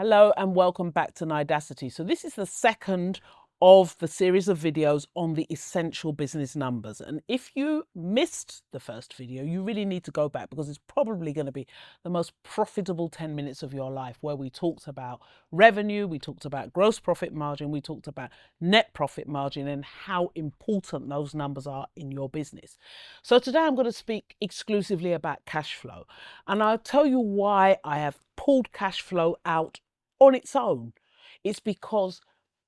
Hello and welcome back to Nidacity. So this is the second of the series of videos on the essential business numbers. And if you missed the first video, you really need to go back because it's probably going to be the most profitable 10 minutes of your life, where we talked about revenue, we talked about gross profit margin, we talked about net profit margin and how important those numbers are in your business. So today I'm going to speak exclusively about cash flow, and I'll tell you why I have pulled cash flow out on its own. It's because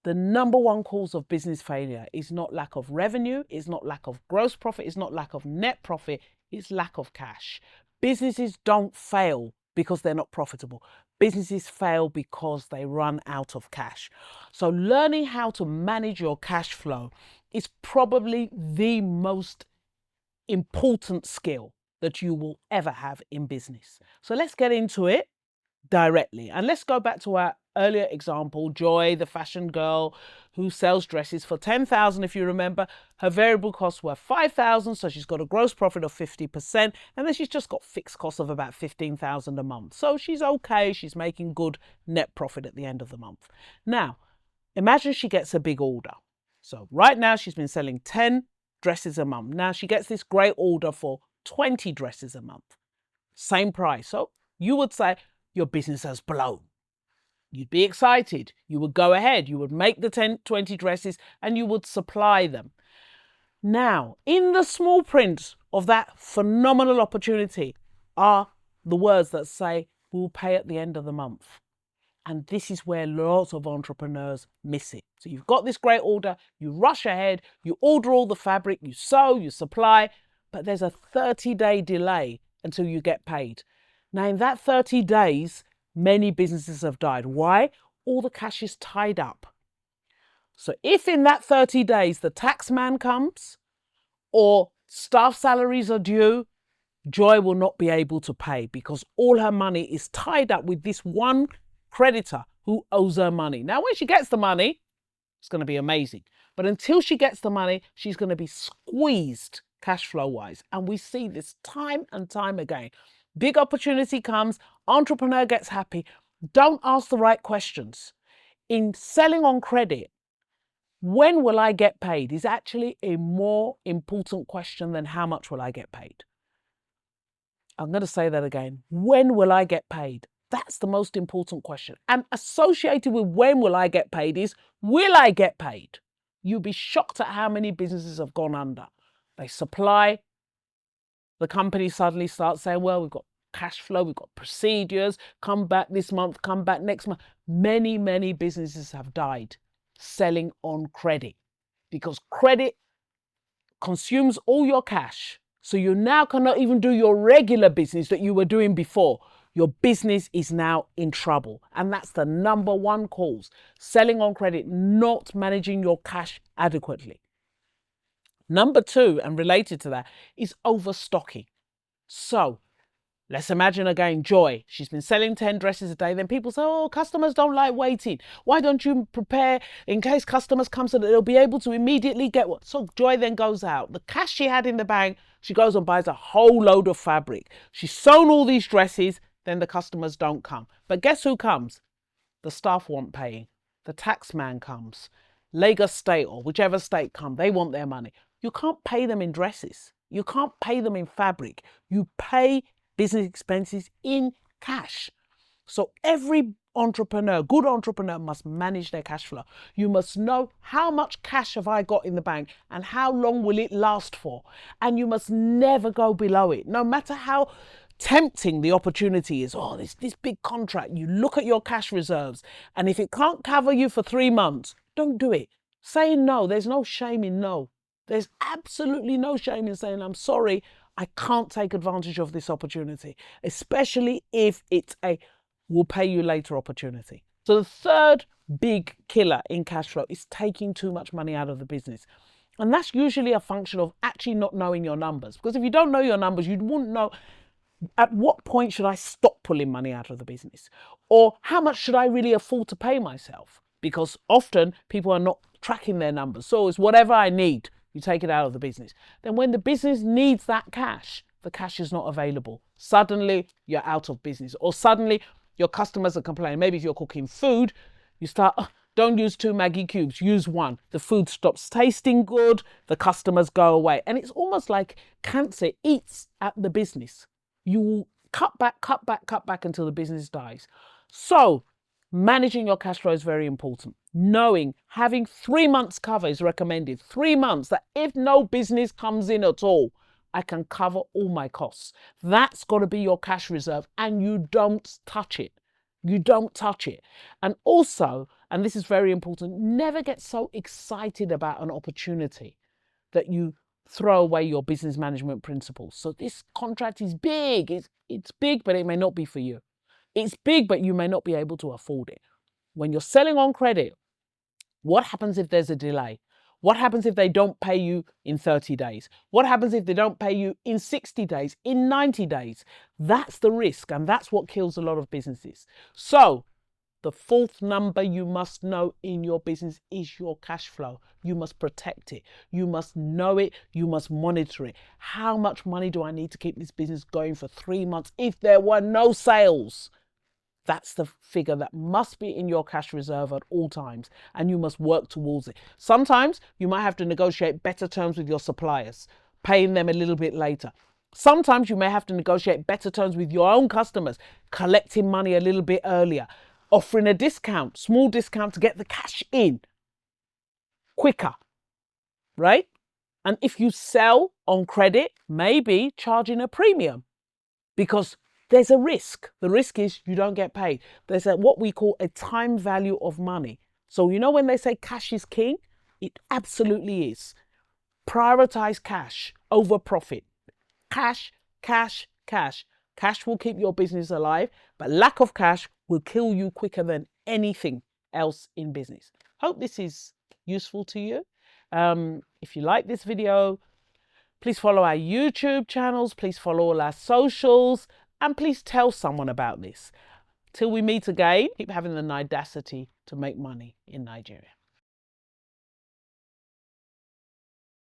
the number one cause of business failure is not lack of revenue, it's not lack of gross profit, it's not lack of net profit, it's lack of cash. Businesses don't fail because they're not profitable. Businesses fail because they run out of cash. So learning how to manage your cash flow is probably the most important skill that you will ever have in business. So let's get into it directly. And let's go back to our earlier example, Joy, the fashion girl who sells dresses for 10,000. If you remember, her variable costs were 5,000. So she's got a gross profit of 50%. And then she's just got fixed costs of about 15,000 a month. So she's okay. She's making good net profit at the end of the month. Now, imagine she gets a big order. So right now she's been selling 10 dresses a month. Now she gets this great order for 20 dresses a month. Same price. So you would say, your business has blown. You'd be excited. You would go ahead. You would make the 10, 20 dresses and you would supply them. Now, in the small print of that phenomenal opportunity are the words that say, we'll pay at the end of the month. And this is where lots of entrepreneurs miss it. So you've got this great order, you rush ahead, you order all the fabric, you sew, you supply, but there's a 30-day delay until you get paid. Now, in that 30 days, many businesses have died. Why? All the cash is tied up. So if in that 30 days the tax man comes or staff salaries are due, Joy will not be able to pay because all her money is tied up with this one creditor who owes her money. Now, when she gets the money, it's going to be amazing. But until she gets the money, she's going to be squeezed cash flow wise. And we see this time and time again. Big opportunity comes, entrepreneur gets happy. Don't ask the right questions. In selling on credit, when will I get paid is actually a more important question than how much will I get paid. I'm going to say that again. When will I get paid? That's the most important question. And associated with when will I get paid is, will I get paid? You'll be shocked at how many businesses have gone under. They supply. The company suddenly starts saying, well, we've got cash flow, we've got procedures, come back this month, come back next month. Many, many businesses have died selling on credit because credit consumes all your cash. So you now cannot even do your regular business that you were doing before. Your business is now in trouble. And that's the number one cause. Selling on credit, not managing your cash adequately. Number two, and related to that, is overstocking. So let's imagine again, Joy. She's been selling 10 dresses a day. Then people say, oh, customers don't like waiting. Why don't you prepare in case customers come so that they'll be able to immediately get what? So Joy then goes out. The cash she had in the bank, she goes and buys a whole load of fabric. She's sewn all these dresses, then the customers don't come. But guess who comes? The staff want paying. The tax man comes. Lagos State or whichever state come, they want their money. You can't pay them in dresses. You can't pay them in fabric. You pay business expenses in cash. So every entrepreneur, good entrepreneur, must manage their cash flow. You must know how much cash have I got in the bank and how long will it last for. And you must never go below it. No matter how tempting the opportunity is, oh, this big contract, you look at your cash reserves, and if it can't cover you for 3 months, don't do it. Saying no, there's no shame in no. There's absolutely no shame in saying, I'm sorry, I can't take advantage of this opportunity, especially if it's a we'll pay you later opportunity. So the third big killer in cash flow is taking too much money out of the business. And that's usually a function of actually not knowing your numbers. Because if you don't know your numbers, you wouldn't know at what point should I stop pulling money out of the business? Or how much should I really afford to pay myself? Because often people are not tracking their numbers. So it's whatever I need. You take it out of the business. Then when the business needs that cash, the cash is not available. Suddenly you're out of business, or suddenly your customers are complaining. Maybe if you're cooking food, you start, "Oh, don't use 2 Maggi cubes, use 1. The food stops tasting good, the customers go away." And it's almost like cancer eats at the business. You cut back, cut back, cut back until the business dies. So managing your cash flow is very important. Knowing, having 3 months cover is recommended. 3 months, that if no business comes in at all, I can cover all my costs. That's got to be your cash reserve, and you don't touch it. You don't touch it. And also, and this is very important, never get so excited about an opportunity that you throw away your business management principles. So this contract is big. It's big, but it may not be for you. It's big, but you may not be able to afford it. When you're selling on credit, what happens if there's a delay? What happens if they don't pay you in 30 days? What happens if they don't pay you in 60 days, in 90 days? That's the risk, and that's what kills a lot of businesses. So the fourth number you must know in your business is your cash flow. You must protect it. You must know it. You must monitor it. How much money do I need to keep this business going for 3 months if there were no sales? That's the figure that must be in your cash reserve at all times, and you must work towards it. Sometimes you might have to negotiate better terms with your suppliers, paying them a little bit later. Sometimes you may have to negotiate better terms with your own customers, collecting money a little bit earlier, offering a discount, small discount to get the cash in quicker, right? And if you sell on credit, maybe charging a premium, because there's a risk. The risk is you don't get paid. There's what we call a time value of money. So you know when they say cash is king, it absolutely is. Prioritize cash over profit. Cash, cash, cash. Cash will keep your business alive, but lack of cash will kill you quicker than anything else in business. Hope this is useful to you. If you like this video, please follow our YouTube channels, please follow all our socials, and please tell someone about this. Till we meet again, keep having the audacity to make money in Nigeria.